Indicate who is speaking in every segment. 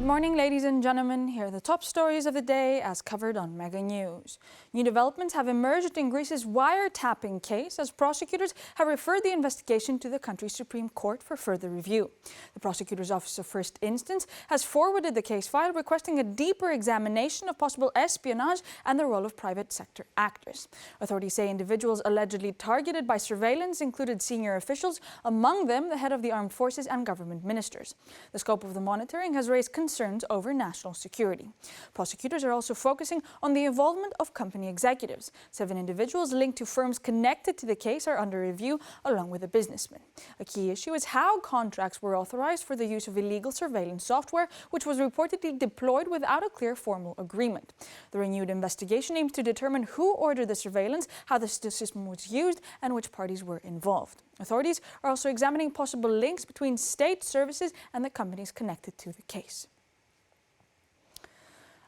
Speaker 1: morning, ladies and gentlemen. Here are the top stories of the day as covered on Mega News. New developments have emerged in Greece's wiretapping case as prosecutors have referred the investigation to the country's Supreme Court for further review. The Prosecutor's Office of First Instance has forwarded the case file requesting a deeper examination of possible espionage and the role of private sector actors. Authorities say individuals allegedly targeted by surveillance included senior officials, among them the head of the armed forces and government ministers. The scope of the monitoring has raised concerns over national security. Prosecutors are also focusing on the involvement of company executives. 7 individuals linked to firms connected to the case are under review, along with a businessman. A key issue is how contracts were authorized for the use of illegal surveillance software, which was reportedly deployed without a clear formal agreement. The renewed investigation aims to determine who ordered the surveillance, how the system was used, and which parties were involved. Authorities are also examining possible links between state services and the companies connected to the case.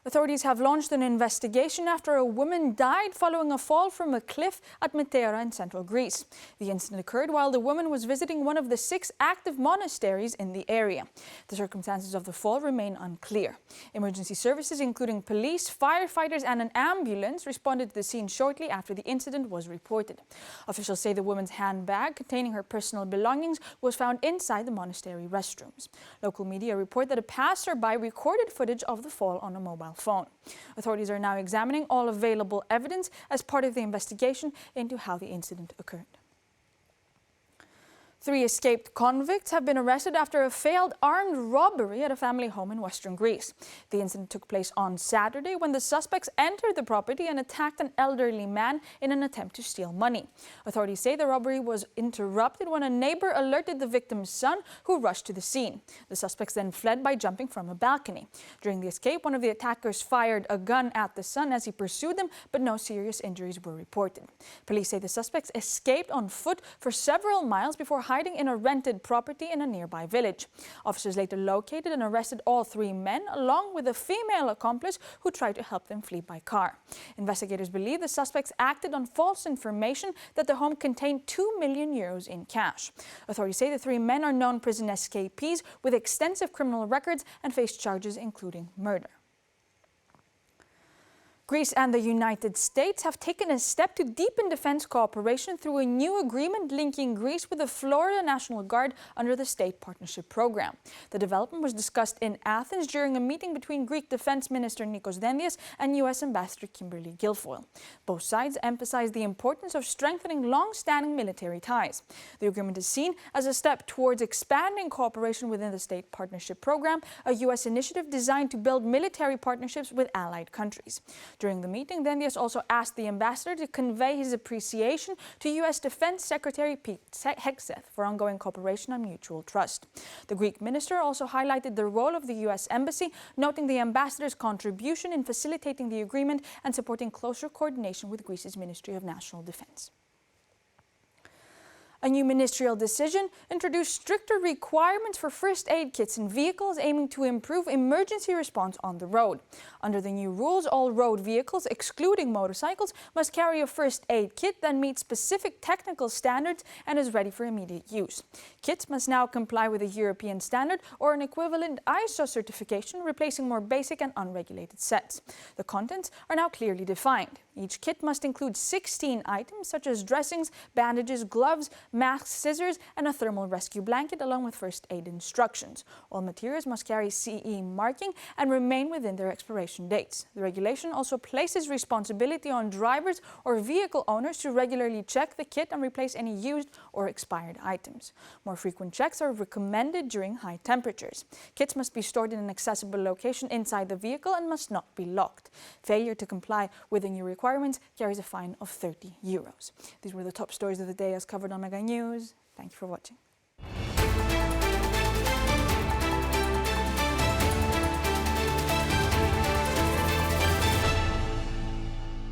Speaker 1: Authorities have launched an investigation after a woman died following a fall from a cliff at Metera in central Greece. The incident occurred while the woman was visiting one of the 6 active monasteries in the area. The circumstances of the fall remain unclear. Emergency services, including police, firefighters and an ambulance, responded to the scene shortly after the incident was reported. Officials say the woman's handbag containing her personal belongings was found inside the monastery restrooms. Local media report that a passerby recorded footage of the fall on a mobile phone. Authorities are now examining all available evidence as part of the investigation into how the incident occurred. 3 escaped convicts have been arrested after a failed armed robbery at a family home in western Greece. The incident took place on Saturday when the suspects entered the property and attacked an elderly man in an attempt to steal money. Authorities say the robbery was interrupted when a neighbor alerted the victim's son, who rushed to the scene. The suspects then fled by jumping from a balcony. During the escape, one of the attackers fired a gun at the son as he pursued them, but no serious injuries were reported. Police say the suspects escaped on foot for several miles before hiding in a rented property in a nearby village. Officers later located and arrested all 3 men, along with a female accomplice who tried to help them flee by car. Investigators believe the suspects acted on false information that the home contained €2 million in cash. Authorities say the 3 men are known prison escapees with extensive criminal records and face charges including murder. Greece and the United States have taken a step to deepen defense cooperation through a new agreement linking Greece with the Florida National Guard under the State Partnership Program. The development was discussed in Athens during a meeting between Greek Defense Minister Nikos Dendias and U.S. Ambassador Kimberly Guilfoyle. Both sides emphasized the importance of strengthening long-standing military ties. The agreement is seen as a step towards expanding cooperation within the State Partnership Program, a U.S. initiative designed to build military partnerships with allied countries. During the meeting, Dendias also asked the ambassador to convey his appreciation to U.S. Defense Secretary Pete Hegseth for ongoing cooperation and mutual trust. The Greek minister also highlighted the role of the U.S. Embassy, noting the ambassador's contribution in facilitating the agreement and supporting closer coordination with Greece's Ministry of National Defense. A new ministerial decision introduced stricter requirements for first aid kits in vehicles, aiming to improve emergency response on the road. Under the new rules, all road vehicles, excluding motorcycles, must carry a first aid kit that meets specific technical standards and is ready for immediate use. Kits must now comply with a European standard or an equivalent ISO certification, replacing more basic and unregulated sets. The contents are now clearly defined. Each kit must include 16 items such as dressings, bandages, gloves, masks, scissors, and a thermal rescue blanket, along with first aid instructions. All materials must carry CE marking and remain within their expiration dates. The regulation also places responsibility on drivers or vehicle owners to regularly check the kit and replace any used or expired items. More frequent checks are recommended during high temperatures. Kits must be stored in an accessible location inside the vehicle and must not be locked. Failure to comply with the new requirements carries a fine of €30. These were the top stories of the day as covered on Mega News. Thank you for watching.